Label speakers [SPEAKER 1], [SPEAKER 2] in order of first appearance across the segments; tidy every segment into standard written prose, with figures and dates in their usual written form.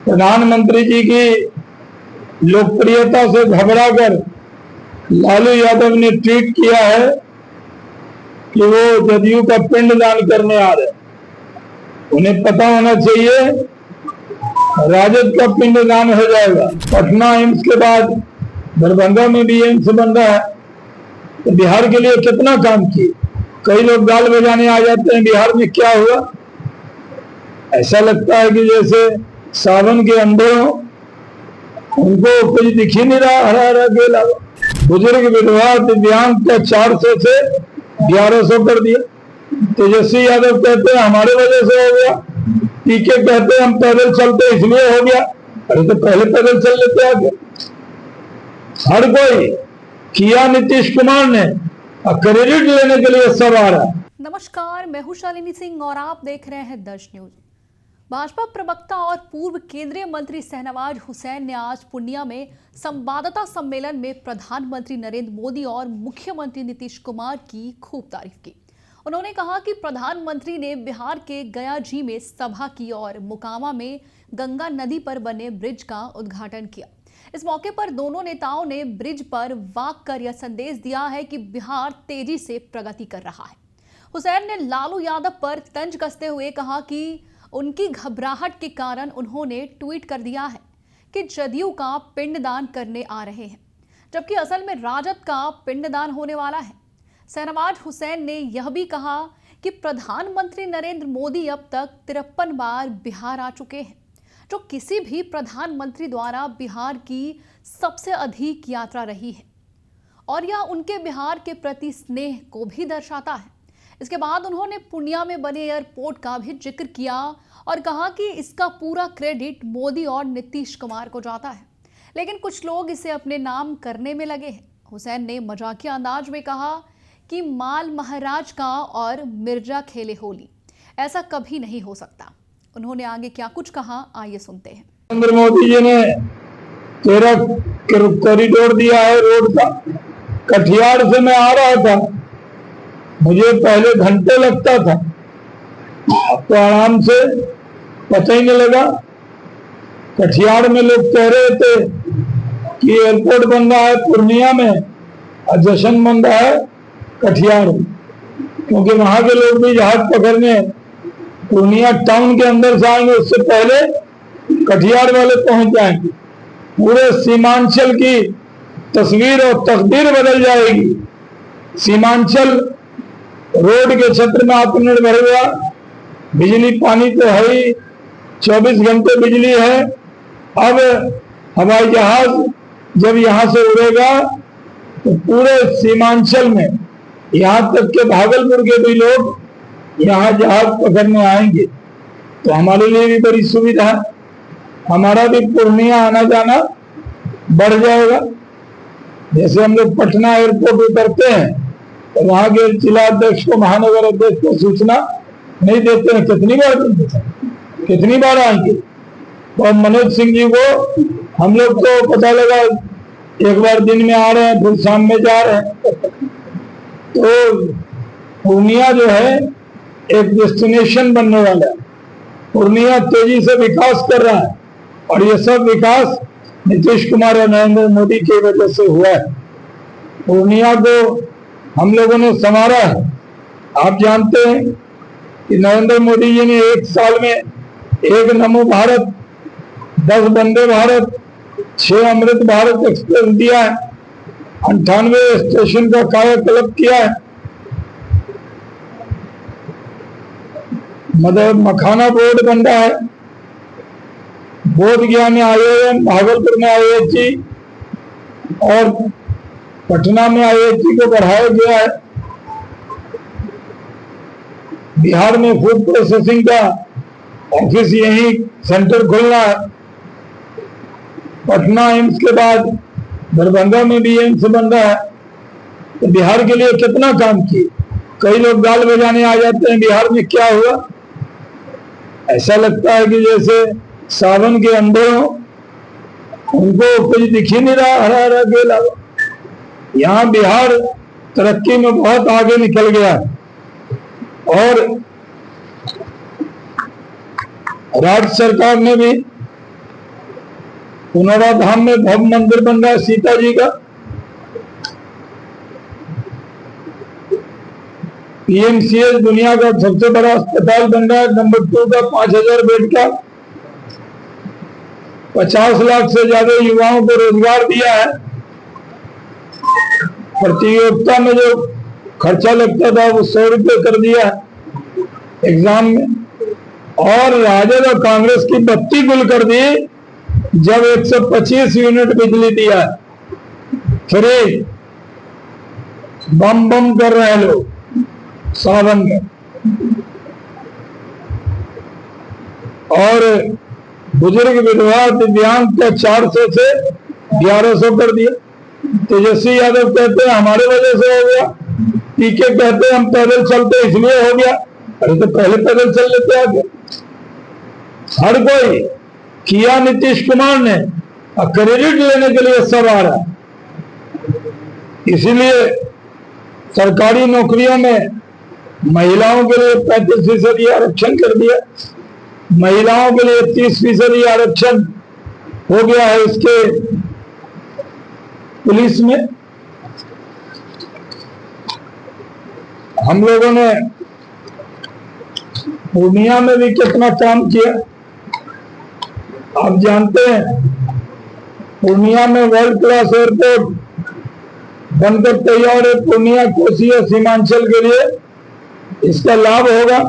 [SPEAKER 1] प्रधानमंत्री जी की लोकप्रियता से घबराकर लालू यादव ने ट्वीट किया है कि वो जदयू का पिंडदान करने आ रहे। उन्हें पता होना चाहिए राजद का पिंडदान हो जाएगा। पटना एम्स के बाद दरभंगा में भी एम्स बन रहा है, तो बिहार के लिए कितना काम किए। कई लोग गाल बजाने आ जाते हैं बिहार में क्या हुआ। ऐसा लगता है कि जैसे सावन के अंदर उनको कुछ दिख ही नहीं रहा, हरा हरा गेला। बुजुर्ग विधवा दिव्यांग का 400 से 1100 कर दिया। तेजस्वी यादव कहते हैं हमारे वजह से हो गया, पीके कहते हैं हम पैदल चलते इसलिए हो गया। अरे तो पहले पैदल चल लेते आगे। हर कोई किया नीतीश कुमार ने, क्रेडिट लेने के लिए सब आ रहा है।
[SPEAKER 2] नमस्कार, मैं हूं शालिनी सिंह और आप देख रहे हैं दर्श न्यूज। भाजपा प्रवक्ता और पूर्व केंद्रीय मंत्री शहनवाज हुसैन ने आज पूर्णिया में संवाददाता सम्मेलन में प्रधानमंत्री नरेंद्र मोदी और मुख्यमंत्री नीतीश कुमार की खूब तारीफ की। उन्होंने कहा कि प्रधानमंत्री ने बिहार के गया जी में सभा की और मोकामा में गंगा नदी पर बने ब्रिज का उद्घाटन किया। इस मौके पर दोनों नेताओं ने ब्रिज पर वाक कर यह संदेश दिया है कि बिहार तेजी से प्रगति कर रहा है। हुसैन ने लालू यादव पर तंज कसते हुए कहा कि उनकी घबराहट के कारण उन्होंने ट्वीट कर दिया है कि जदयू का पिंडदान करने आ रहे हैं, जबकि असल में राजद का पिंडदान होने वाला है। शहनवाज हुसैन ने यह भी कहा कि प्रधानमंत्री नरेंद्र मोदी अब तक 53 बार बिहार आ चुके हैं, जो किसी भी प्रधानमंत्री द्वारा बिहार की सबसे अधिक यात्रा रही है और यह उनके बिहार के प्रति स्नेह को भी दर्शाता है। इसके बाद उन्होंने पूर्णिया में बने एयरपोर्ट का भी जिक्र किया और कहा कि इसका पूरा क्रेडिट मोदी और नीतीश कुमार को जाता है, लेकिन कुछ लोग इसे अपने नाम करने में लगे हैं। हुसैन ने मजाकिया अंदाज में कहा कि माल महाराज का और मिर्जा खेले होली, ऐसा कभी नहीं हो सकता। उन्होंने आगे क्या कुछ कहा, आइए सुनते हैं।
[SPEAKER 1] नरेंद्र मोदी जी ने 13 कॉरिडोर दिया है रोड का। कटिहार से मैं आ रहा था, मुझे पहले घंटे लगता था, अब तो आराम से पता ही नहीं लगा। कटिहार में लोग कह रहे थे कि एयरपोर्ट बन रहा है पूर्णिया में और जश्न बन रहा है कटिहार में, क्योंकि वहां के लोग भी जहाज पकड़ने पूर्णिया टाउन के अंदर से आएंगे, उससे पहले कटिहार वाले पहुंच जाएंगे। पूरे सीमांचल की तस्वीर और तकदीर बदल जाएगी। सीमांचल रोड के क्षेत्र में आत्मनिर्भर हुआ। बिजली पानी तो है ही, 24 घंटे बिजली है। अब हवाई जहाज जब यहां से उड़ेगा तो पूरे सीमांचल में, यहां तक के भागलपुर के भी लोग यहाँ जहाज पकड़ने आएंगे, तो हमारे लिए भी बड़ी सुविधा है। हमारा भी पूर्णिया आना जाना बढ़ जाएगा। जैसे हम लोग पटना एयरपोर्ट उतरते हैं तो वहां के जिला अध्यक्ष को, महानगर अध्यक्ष को सूचना नहीं देते हैं, कितनी बार आएंगे। और मनोज सिंह जी को हम लोग तो पता लगा एक बार दिन में आ रहे हैं, फिर शाम में जा रहे हैं। तो पूर्णिया जो है एक डेस्टिनेशन बनने वाला है। पूर्णिया तेजी से विकास कर रहा है और ये सब विकास नीतीश कुमार और नरेंद्र मोदी की वजह से हुआ है। पूर्णिया को हम लोगों ने संवारा है। आप जानते हैं कि नरेंद्र मोदी जी ने एक साल में 1 नमो भारत, 10 वंदे भारत, 6 अमृत भारत एक्सप्रेस दिया है, 98 स्टेशन का कायाकल्प किया है। मखाना बोर्ड बन रहा है, बोध गया में IIM, भागलपुर में IIT और पटना में IIT को बढ़ाया गया है। बिहार में फूड प्रोसेसिंग का ऑफिस यही सेंटर खोलना है। पटना एम्स के बाद दरभंगा में भी एम्स बन रहा है, तो बिहार के लिए कितना काम किए। कई लोग गाल बजाने आ जाते हैं बिहार में क्या हुआ। ऐसा लगता है कि जैसे सावन के अंदर उनको कुछ दिख ही नहीं रहा, हरा हरा गेला। यहाँ बिहार तरक्की में बहुत आगे निकल गया और राज्य सरकार ने भी पुनौरा धाम में भव्य मंदिर बन रहा है सीता जी का। पीएमसीएच दुनिया का सबसे बड़ा अस्पताल बन रहा है, नंबर 2 का, 5000 बेड का। 50 लाख से ज्यादा युवाओं को रोजगार दिया है। प्रतियोगिता में जो खर्चा लगता था वो 100 रुपये कर दिया है एग्जाम में। और राजद और कांग्रेस की बत्ती गुल कर दी जब 125 यूनिट बिजली दिया है फ्री। बम बम कर रहे हैं लोग सावन में। और बुजुर्ग विधवा दिव्यांग का 400 से 1100 कर दिया। तेजस्वी यादव कहते हैं हमारे वजह से हो गया, पीके कहते हैं हम पैदल चलते इसलिए हो गया। अरे तो पहले पैदल चल लेते आगे। हर कोई किया नीतीश कुमार ने, और क्रेडिट लेने के लिए सब आ रहा है। इसीलिए सरकारी नौकरियों में महिलाओं के लिए 35% आरक्षण कर दिया, महिलाओं के लिए 30% आरक्षण हो गया है इसके पुलिस में। हम लोगों ने पूर्णिया में भी कितना काम किया आप जानते हैं। पूर्णिया में वर्ल्ड क्लास एयरपोर्ट बनकर तैयार है, पूर्णिया, कोसी और सीमांचल के लिए इसका लाभ होगा।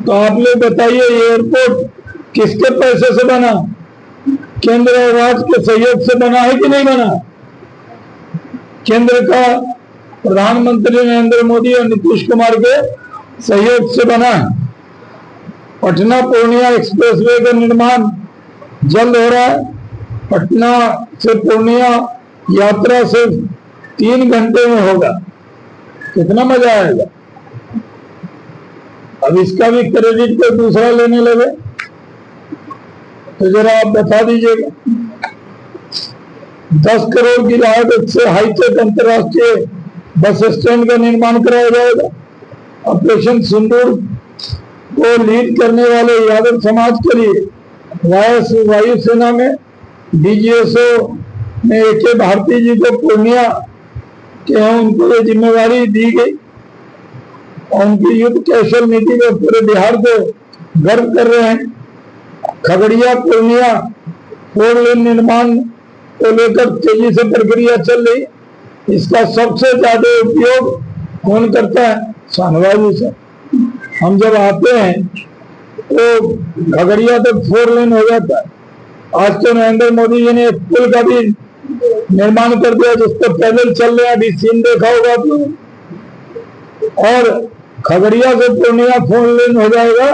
[SPEAKER 1] तो आप लोग बताइए ये एयरपोर्ट किसके पैसे से बना? केंद्र और राज्य के सहयोग से बना है कि नहीं बना? केंद्र का प्रधानमंत्री नरेंद्र मोदी और नीतीश कुमार के सहयोग से बना है। पटना पूर्णिया एक्सप्रेसवे का निर्माण जल्द हो रहा है। पटना से पूर्णिया यात्रा सिर्फ 3 घंटे में होगा। कितना मजा आएगा। अब इसका भी क्रेडिट कोई दूसरा लेने लगे तो जरा आप बता दीजिएगा। 10 करोड़ की लागत से हाईटेक अंतर्राष्ट्रीय बस स्टैंड का निर्माण कराया जाएगा। ऑपरेशन सिंदूर को लीड करने वाले यादव समाज के लिए वायुसेना में डीजीएसओ में AK भारती जी को पूर्णिया के हैं उनको ये जिम्मेवारी दी गई। और उनकी युद्ध कौशल नीति में पूरे बिहार को गर्व कर रहे हैं। खगड़िया पूर्णिया 4 लेन निर्माण को लेकर तेजी से प्रक्रिया चल रही। इसका सबसे ज्यादा उपयोग कौन करता है? शाहनवाज से। हम जब आते हैं तो खगड़िया तक 4 लेन हो जाता है। आज तो नरेंद्र मोदी जी ने एक पुल का भी निर्माण कर दिया जिस पर पैदल चल रहे हैं। अभी सीन देखा होगा तो। और खगड़िया से पूर्णिया 4 लेन हो जाएगा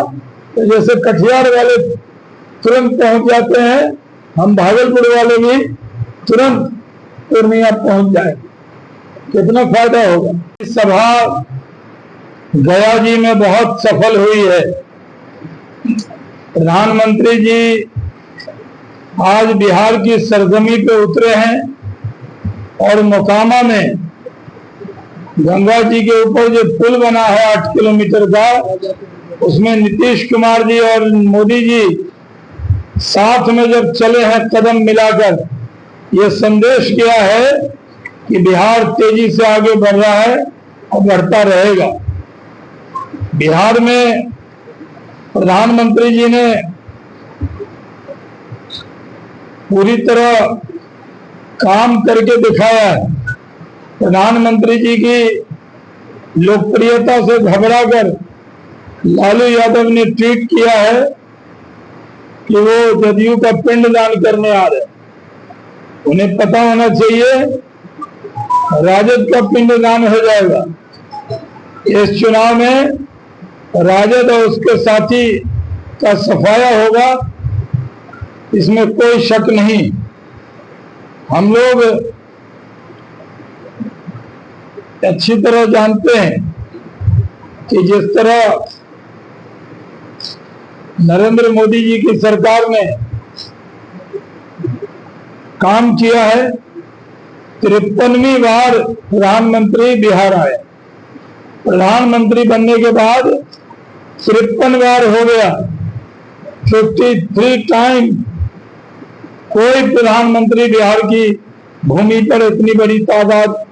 [SPEAKER 1] तो जैसे कटिहार वाले तुरंत पहुंच जाते हैं, हम भागलपुर वाले भी तुरंत पूर्णिया पहुंच जाए। कितना फायदा होगा। इस सभा गया जी में बहुत सफल हुई है। प्रधानमंत्री जी आज बिहार की सरजमी पे उतरे हैं और मोकामा में गंगा जी के ऊपर जो पुल बना है 8 किलोमीटर का, उसमें नीतीश कुमार जी और मोदी जी साथ में जब चले हैं कदम मिलाकर, ये संदेश किया है कि बिहार तेजी से आगे बढ़ रहा है और बढ़ता रहेगा। बिहार में प्रधानमंत्री जी ने पूरी तरह काम करके दिखाया है। प्रधानमंत्री जी की लोकप्रियता से घबराकर लालू यादव ने ट्वीट किया है कि वो जदयू का पिंडदान करने आ रहे। उन्हें पता होना चाहिए राजद का पिंडदान हो जाएगा। इस चुनाव में राजद और उसके साथी का सफाया होगा, इसमें कोई शक नहीं। हम लोग अच्छी तरह जानते हैं कि जिस तरह नरेंद्र मोदी जी की सरकार ने काम किया है, 53वीं बार प्रधानमंत्री बिहार आए। प्रधानमंत्री बनने के बाद 53 बार हो गया, 53 टाइम कोई प्रधानमंत्री बिहार की भूमि पर इतनी बड़ी तादाद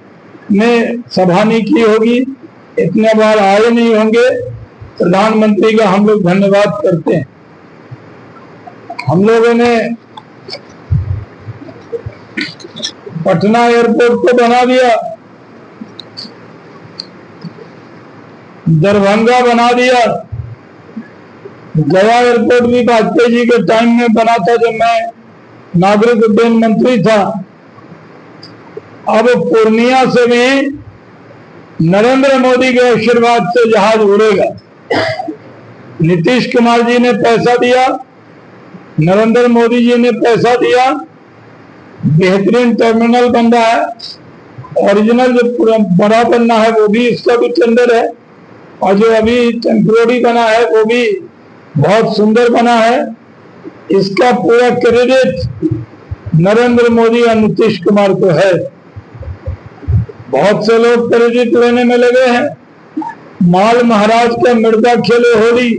[SPEAKER 1] में सभा नहीं की होगी, इतने बार आए नहीं होंगे। प्रधानमंत्री का हम लोग धन्यवाद करते हैं। हम लोगों ने पटना एयरपोर्ट को बना दिया, दरभंगा बना दिया, गया एयरपोर्ट भी वाजपेयी जी के टाइम में बना था जब मैं नागरिक उड्डयन मंत्री था। अब पूर्णिया से भी नरेंद्र मोदी के आशीर्वाद से जहाज उड़ेगा। नीतीश कुमार जी ने पैसा दिया, नरेंद्र मोदी जी ने पैसा दिया, बेहतरीन टर्मिनल बन रहा है। ओरिजिनल जो पूरा बड़ा बनना है वो भी, इसका भी टेंडर है, और जो अभी टेम्पोररी बना है वो भी बहुत सुंदर बना है। इसका पूरा क्रेडिट नरेंद्र मोदी और नीतीश कुमार को है। बहुत से लोग क्रेडिट लेने में लगे हैं। माल महाराज का मृदा खेले होली,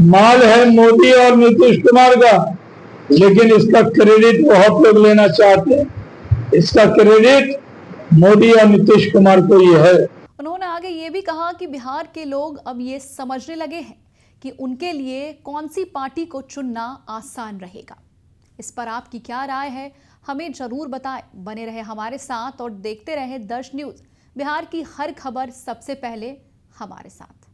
[SPEAKER 1] माल है मोदी और नीतीश कुमार का, लेकिन इसका क्रेडिट बहुत लोग लेना चाहते हैं। इसका क्रेडिट मोदी और नीतीश कुमार को ही है।
[SPEAKER 2] उन्होंने आगे ये भी कहा कि बिहार के लोग अब ये समझने लगे हैं कि उनके लिए कौन सी पार्टी को चुनना आसान रहेगा। इस पर आपकी क्या राय है, हमें जरूर बताएं। बने रहे हमारे साथ और देखते रहे दर्श न्यूज़। बिहार की हर खबर सबसे पहले हमारे साथ।